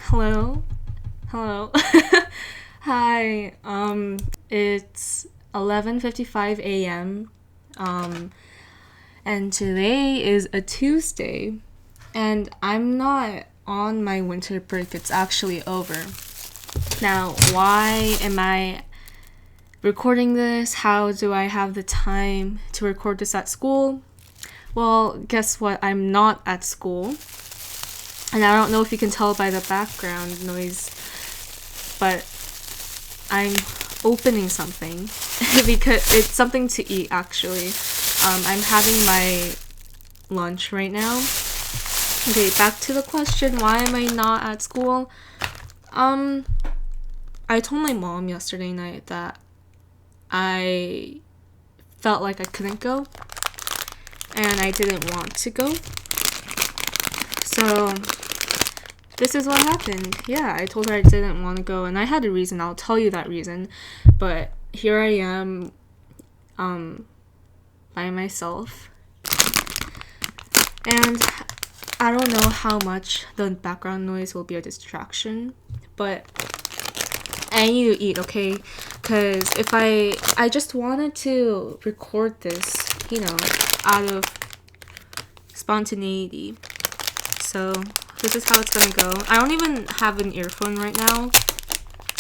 Hello? Hello? Hi. It's 11:55 a.m. And today is a Tuesday. And I'm not on my winter break. It's actually over. Now, why am I recording this? How do I have the time to record this at school? Well, guess what? I'm not at school. And I don't know if you can tell by the background noise, but I'm opening something because it's something to eat actually. I'm having my lunch right now. Okay, back to the question, why am I not at school? I told my mom yesterday night that I felt like I couldn't go and I didn't want to go. So this is what happened. Yeah, I told her I didn't want to go and I had a reason. I'll tell you that reason. But here I am by myself. And I don't know how much the background noise will be a distraction, but I need to eat, okay? Because if I just wanted to record this, out of spontaneity. So this is how it's gonna go. I don't even have an earphone right now.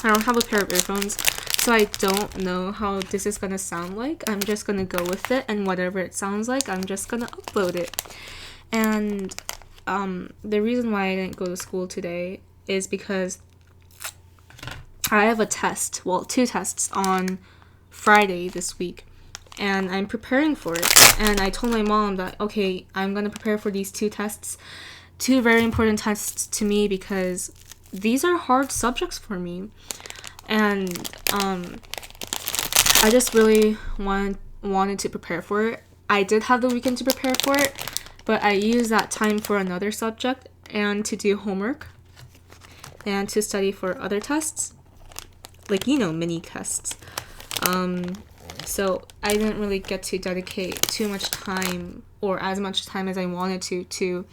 I don't have a pair of earphones, so I don't know how this is gonna sound like. I'm just gonna go with it, and whatever it sounds like, I'm just gonna upload it. And the reason why I didn't go to school today is because I have a test, well, 2 tests on Friday this week, and I'm preparing for it. And I told my mom that, okay, I'm gonna prepare for these 2 tests, 2 very important tests to me because these are hard subjects for me. And I just really wanted to prepare for it. I did have the weekend to prepare for it, but I used that time for another subject and to do homework and to study for other tests, like, mini tests. So I didn't really get to dedicate too much time or as much time as I wanted to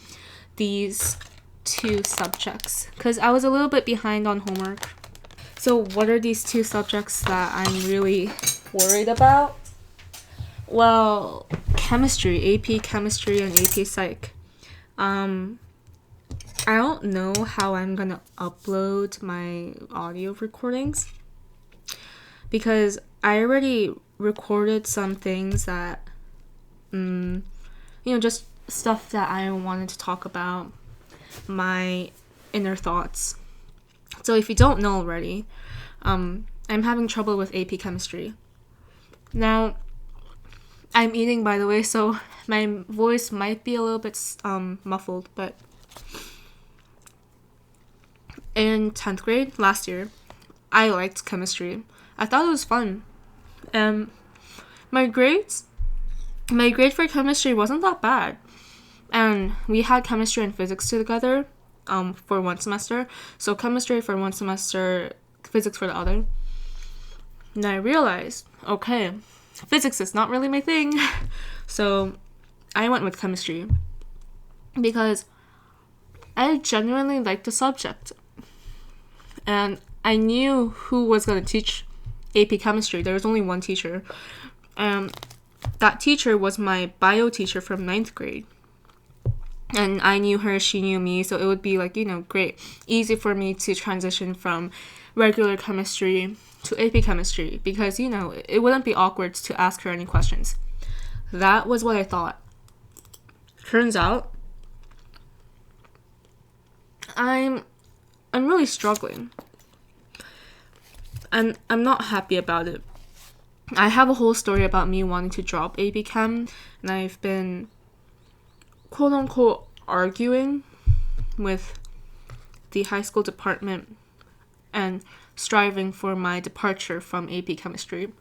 these 2 subjects because I was a little bit behind on homework. So what are these 2 subjects that I'm really worried about? Well, chemistry, AP chemistry and AP psych. I don't know how I'm gonna upload my audio recordings because I already recorded some things that, just stuff that I wanted to talk about, my inner thoughts. So if you don't know already, I'm having trouble with AP chemistry. Now, I'm eating, by the way, so my voice might be a little bit muffled, but in 10th grade last year, I liked chemistry. I thought it was fun. And my grade for chemistry wasn't that bad. And we had chemistry and physics together for one semester. So chemistry for one semester, physics for the other. And I realized, okay, physics is not really my thing. So I went with chemistry because I genuinely liked the subject. And I knew who was going to teach AP chemistry. There was only one teacher. That teacher was my bio teacher from 9th grade. And I knew her, she knew me, so it would be great, easy for me to transition from regular chemistry to AP chemistry because, it wouldn't be awkward to ask her any questions. That was what I thought. Turns out, I'm really struggling. And I'm not happy about it. I have a whole story about me wanting to drop AP Chem, and I've been quote-unquote arguing with the high school department and striving for my departure from AP Chemistry.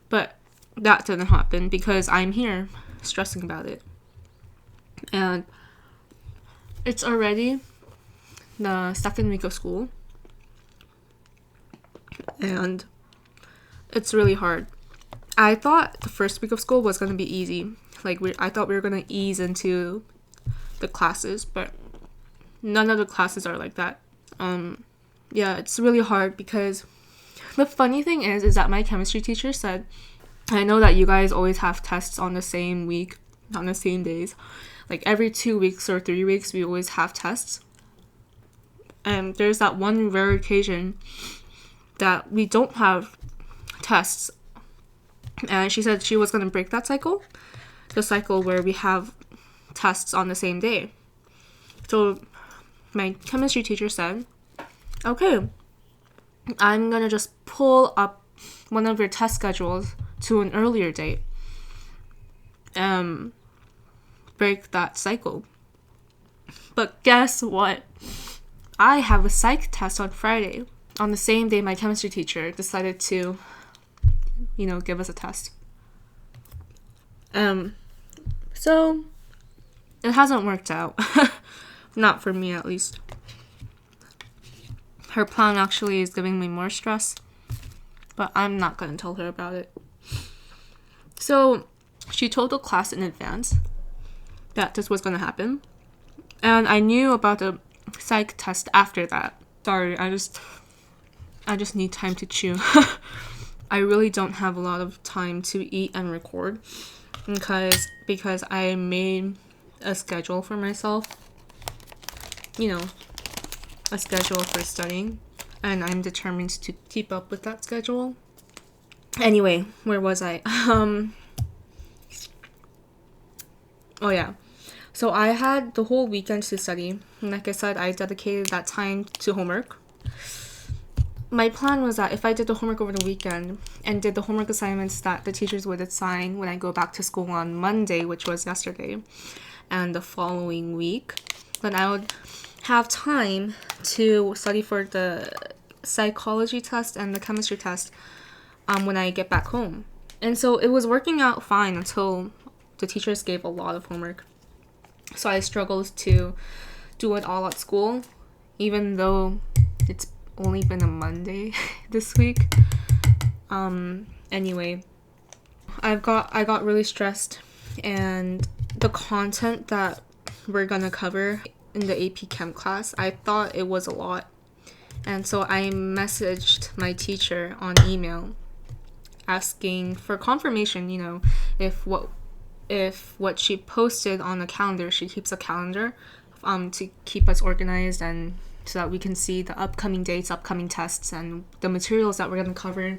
But that didn't happen because I'm here stressing about it. And it's already the 2nd week of school. And it's really hard. I thought the 1st week of school was going to be easy. I thought we were going to ease into the classes, but none of the classes are like that. Yeah, it's really hard because the funny thing is that my chemistry teacher said, I know that you guys always have tests on the same week, on the same days. Like every 2 weeks or 3 weeks, we always have tests. And there's that one rare occasion that we don't have tests. And she said she was going to break that cycle. The cycle where we have tests on the same day. So my chemistry teacher said, okay, I'm going to just pull up one of your test schedules to an earlier date. Break that cycle. But guess what? I have a psych test on Friday, on the same day my chemistry teacher decided to, give us a test. So it hasn't worked out. Not for me, at least. Her plan actually is giving me more stress, but I'm not going to tell her about it. So she told the class in advance that this was going to happen, and I knew about the psych test after that. Sorry, I just need time to chew. I really don't have a lot of time to eat and record because I made a schedule for myself. A schedule for studying, and I'm determined to keep up with that schedule. Anyway, where was I? Oh yeah. So I had the whole weekend to study. And like I said, I dedicated that time to homework. My plan was that if I did the homework over the weekend and did the homework assignments that the teachers would assign when I go back to school on Monday, which was yesterday, and the following week, then I would have time to study for the psychology test and the chemistry test when I get back home. And so it was working out fine until the teachers gave a lot of homework. So I struggled to do it all at school, even though it's only been a Monday this week. Anyway, I got really stressed, and the content that we're gonna cover in the AP Chem class, I thought it was a lot. And so I messaged my teacher on email asking for confirmation, if what she posted on the calendar, she keeps a calendar to keep us organized and so that we can see the upcoming dates, upcoming tests, and the materials that we're going to cover.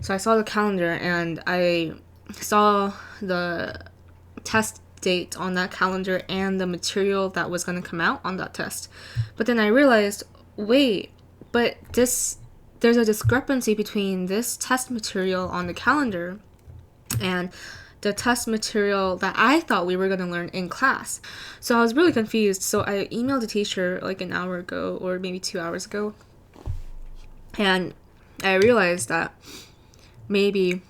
So I saw the calendar and I saw the test date on that calendar and the material that was going to come out on that test. But then I realized, wait, but there's a discrepancy between this test material on the calendar and the test material that I thought we were going to learn in class. So I was really confused. So I emailed the teacher like an hour ago or maybe 2 hours ago. And I realized that maybe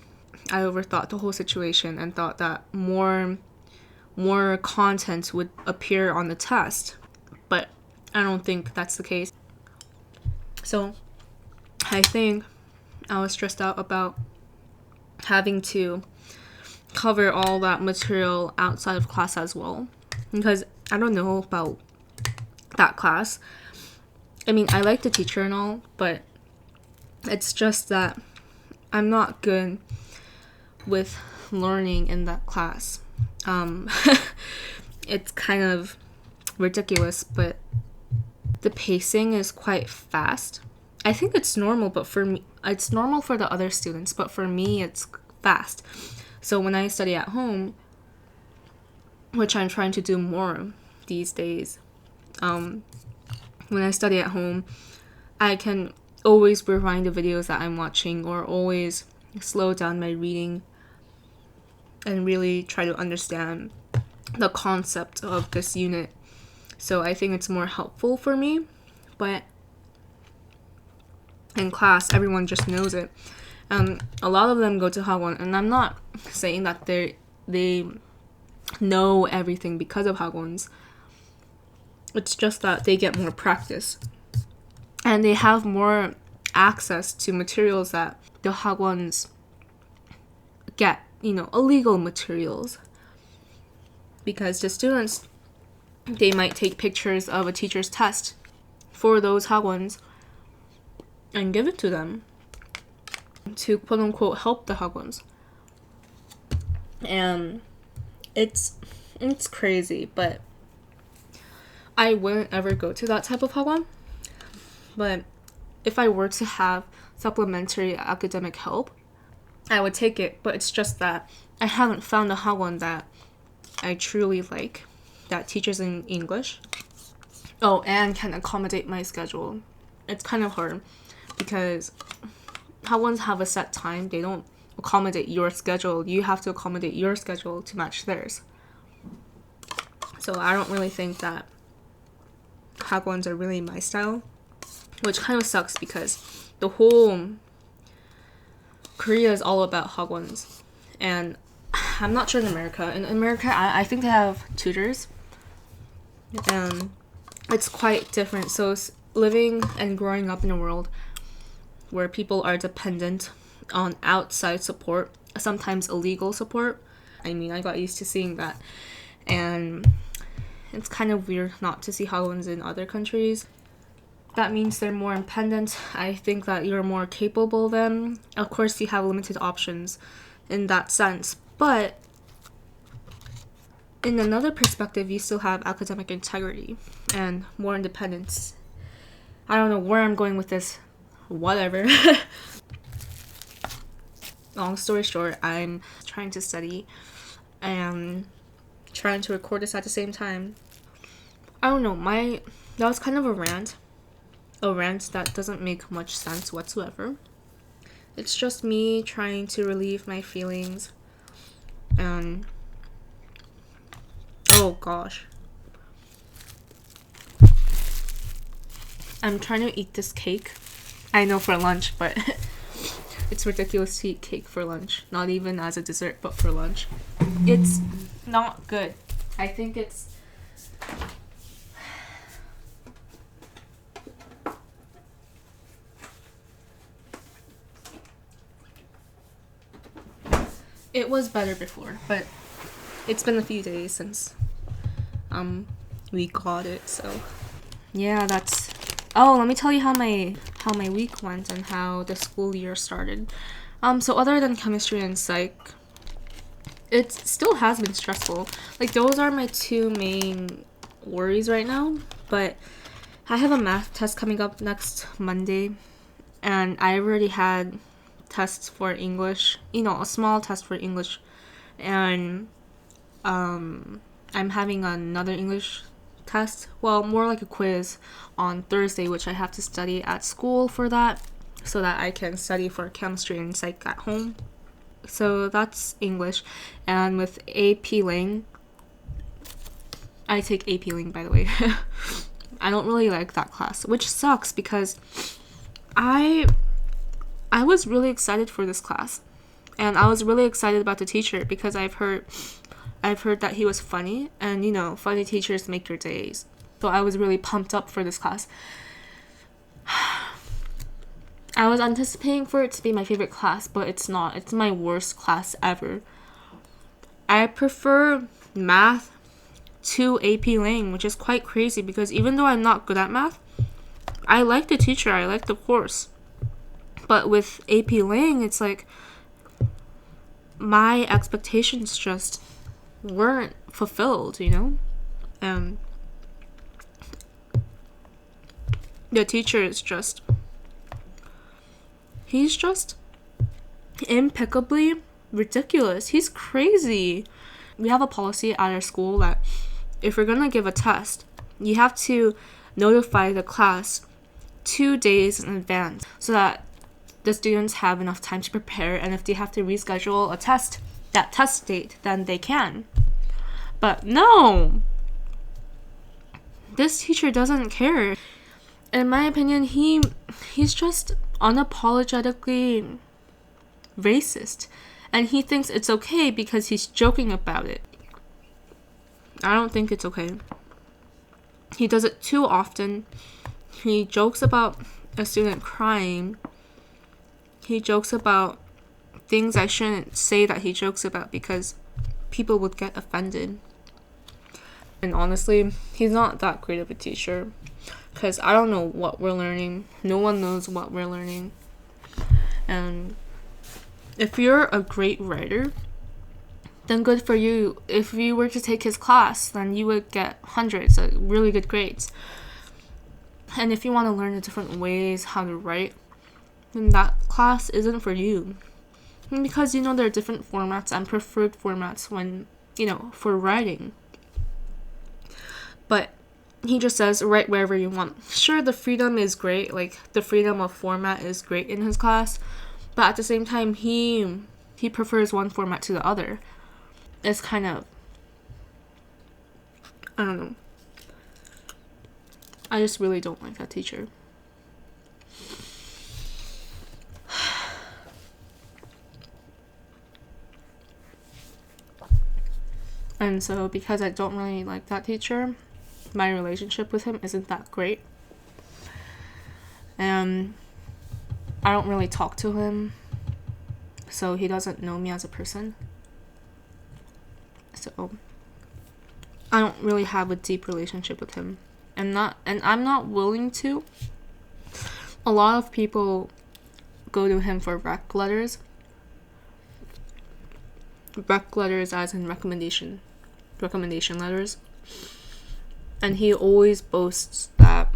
I overthought the whole situation and thought that more content would appear on the test. But I don't think that's the case. So I think I was stressed out about having to cover all that material outside of class as well, because I don't know about that class. I mean, I like the teacher and all, but it's just that I'm not good with learning in that class. It's kind of ridiculous, but the pacing is quite fast. I think it's normal, but for me, it's normal for the other students, but for me, it's fast. So when I study at home, which I'm trying to do more these days, when I study at home, I can always rewind the videos that I'm watching or always slow down my reading and really try to understand the concept of this unit. So I think it's more helpful for me, but in class, everyone just knows it. A lot of them go to Hagwon, and I'm not saying that they know everything because of Hagwons. It's just that they get more practice, and they have more access to materials that the Hagwons get, illegal materials. Because the students, they might take pictures of a teacher's test for those Hagwons and give it to them to quote unquote help the Hagwons. And it's crazy, but I wouldn't ever go to that type of Hagwon. But if I were to have supplementary academic help, I would take it. But it's just that I haven't found a Hagwon that I truly like, that teaches in English. Oh, and can accommodate my schedule. It's kind of hard because Hagwons have a set time. They don't accommodate your schedule. You have to accommodate your schedule to match theirs. So I don't really think that Hagwons are really my style, which kind of sucks because the whole Korea is all about Hagwons. And I'm not sure in America. In America, I think they have tutors. And it's quite different. So living and growing up in a world where people are dependent on outside support, sometimes illegal support. I mean, I got used to seeing that. And it's kind of weird not to see Hagwons in other countries. That means they're more independent. I think that you're more capable than. Of course, you have limited options in that sense. But in another perspective, you still have academic integrity and more independence. I don't know where I'm going with this. Whatever. Long story short, I'm trying to study and trying to record this at the same time. I don't know, that was kind of a rant that doesn't make much sense whatsoever. It's just me trying to relieve my feelings. And oh gosh, I'm trying to eat this cake. I know, for lunch, but it's ridiculous to eat cake for lunch. Not even as a dessert, but for lunch. It's not good. I think it's... It was better before, but it's been a few days since we got it, so yeah, that's... Oh, let me tell you how my week went and how the school year started. So other than chemistry and psych, it still has been stressful. Like, those are my two main worries right now, but I have a math test coming up next Monday, and I already had tests for English, a small test for English, and I'm having another English test, well, more like a quiz on Thursday, which I have to study at school for that, so that I can study for chemistry and psych at home. So that's English. And with AP Ling, I take AP Ling, by the way. I don't really like that class, which sucks because I was really excited for this class, and I was really excited about the teacher because I've heard that he was funny, and funny teachers make your days. So I was really pumped up for this class. I was anticipating for it to be my favorite class, but it's not. It's my worst class ever. I prefer math to AP Lang, which is quite crazy because even though I'm not good at math, I like the teacher, I like the course. But with AP Lang, it's like my expectations just weren't fulfilled, And the teacher is he's just impeccably ridiculous. He's crazy. We have a policy at our school that if we're gonna give a test, you have to notify the class 2 days in advance so that the students have enough time to prepare, and if they have to reschedule a test, that test date, then they can. But no! This teacher doesn't care. In my opinion, he's just unapologetically racist, and he thinks it's okay because he's joking about it. I don't think it's okay. He does it too often. He jokes about a student crying. He jokes about things I shouldn't say that he jokes about because people would get offended. And honestly, he's not that great of a teacher. because I don't know what we're learning. No one knows what we're learning. And if you're a great writer, then good for you. If you were to take his class, then you would get hundreds of really good grades. And if you want to learn the different ways how to write, then that class isn't for you. And because there are different formats and preferred formats when for writing. But he just says write wherever you want. Sure, the freedom is great, like the freedom of format is great in his class, but at the same time he prefers one format to the other. It's kind of, I don't know. I just really don't like that teacher. And so because I don't really like that teacher, my relationship with him isn't that great. And I don't really talk to him, so he doesn't know me as a person. So I don't really have a deep relationship with him. And I'm not willing to. A lot of people go to him for rec letters. Rec letters as in recommendation letters. And he always boasts that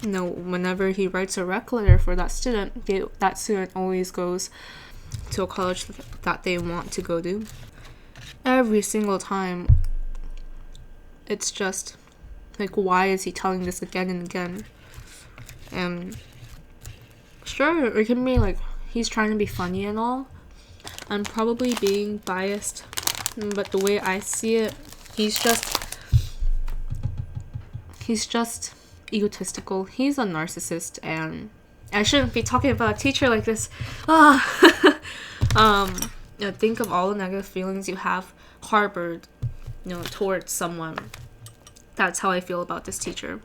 whenever he writes a rec letter for that student, that student always goes to a college that they want to go to. Every single time. It's just like, why is he telling this again and again? Sure, it can be like he's trying to be funny and all. I'm probably being biased, but the way I see it, he's just egotistical. He's a narcissist, and I shouldn't be talking about a teacher like this. Think of all the negative feelings you have harbored, towards someone. That's how I feel about this teacher.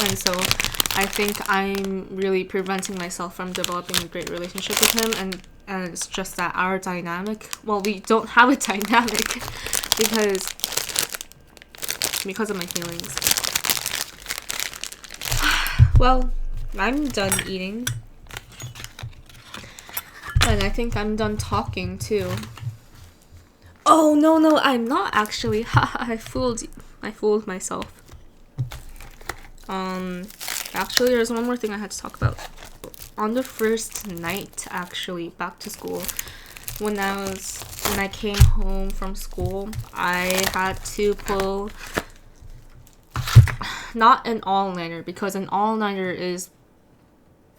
And so I think I'm really preventing myself from developing a great relationship with him, and it's just that our dynamic, well, we don't have a dynamic because of my feelings. Well, I'm done eating. And I think I'm done talking too. Oh, no, I'm not actually. I fooled you. I fooled myself. Actually, there's one more thing I had to talk about. On the first night, actually, back to school, when I came home from school, I had to pull not an all-nighter, because an all-nighter is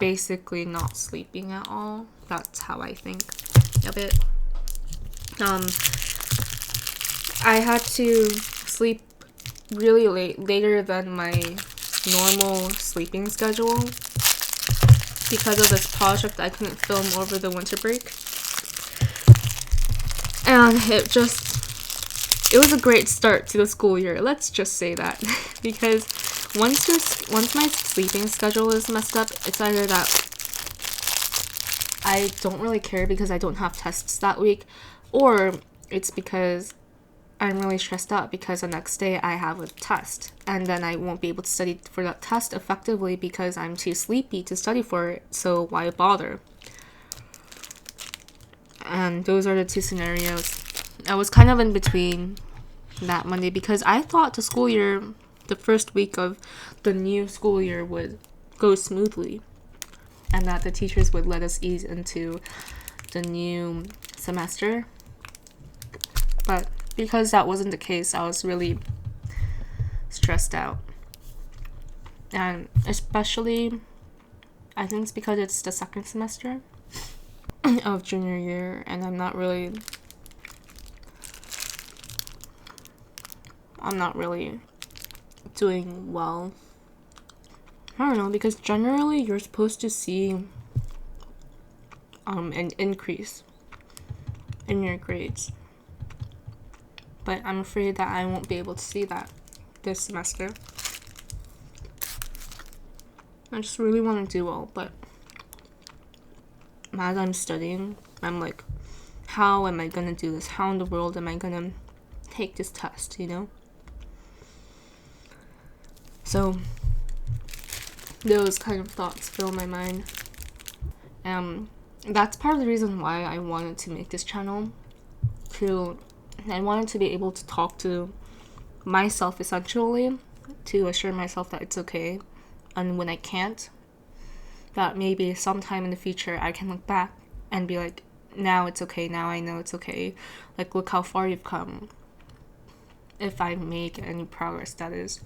basically not sleeping at all. That's how I think of it. I had to sleep really later than my normal sleeping schedule because of this project I couldn't film over the winter break. And it was a great start to the school year, let's just say that. Because once my sleeping schedule is messed up, it's either that I don't really care because I don't have tests that week, or it's because I'm really stressed out because the next day I have a test, and then I won't be able to study for that test effectively because I'm too sleepy to study for it, so why bother? And those are the two scenarios. I was kind of in between that Monday because I thought the first week of the new school year would go smoothly, and that the teachers would let us ease into the new semester. But because that wasn't the case, I was really stressed out. And especially, I think it's because it's the second semester of junior year, and I'm not really doing well. I don't know, because generally you're supposed to see an increase in your grades. But I'm afraid that I won't be able to see that this semester. I just really want to do well, but as I'm studying, I'm like, how am I going to do this? How in the world am I going to take this test, So those kind of thoughts fill my mind. That's part of the reason why I wanted to make this channel. I wanted to be able to talk to myself, essentially, to assure myself that it's okay. And when I can't, that maybe sometime in the future I can look back and be like, now it's okay, now I know it's okay. Like, look how far you've come. If I make any progress, that is.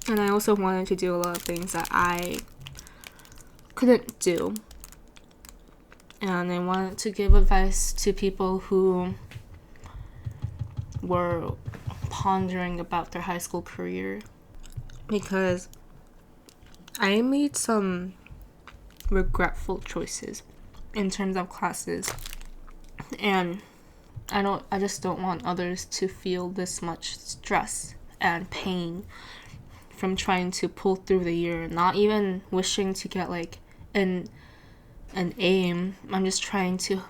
And I also wanted to do a lot of things that I couldn't do. And I wanted to give advice to people who were pondering about their high school career. Because I made some regretful choices in terms of classes. And I just don't want others to feel this much stress and pain from trying to pull through the year, not even wishing to get like an aim. I'm just trying to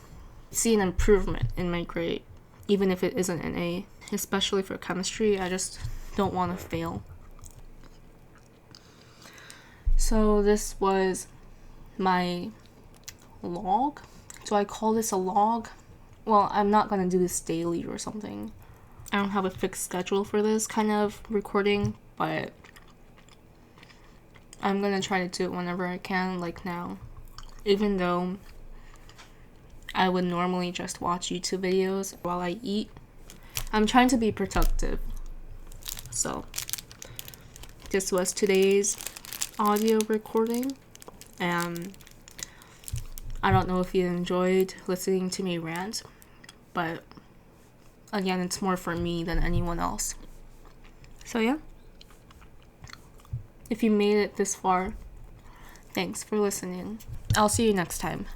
see an improvement in my grade, even if it isn't an A. Especially for chemistry, I just don't want to fail. So this was my log. Do I call this a log? Well, I'm not gonna do this daily or something. I don't have a fixed schedule for this kind of recording, but I'm gonna try to do it whenever I can, like now. Even though I would normally just watch YouTube videos while I eat, I'm trying to be productive. So this was today's audio recording, and I don't know if you enjoyed listening to me rant, but again, it's more for me than anyone else. So yeah, if you made it this far, thanks for listening. I'll see you next time.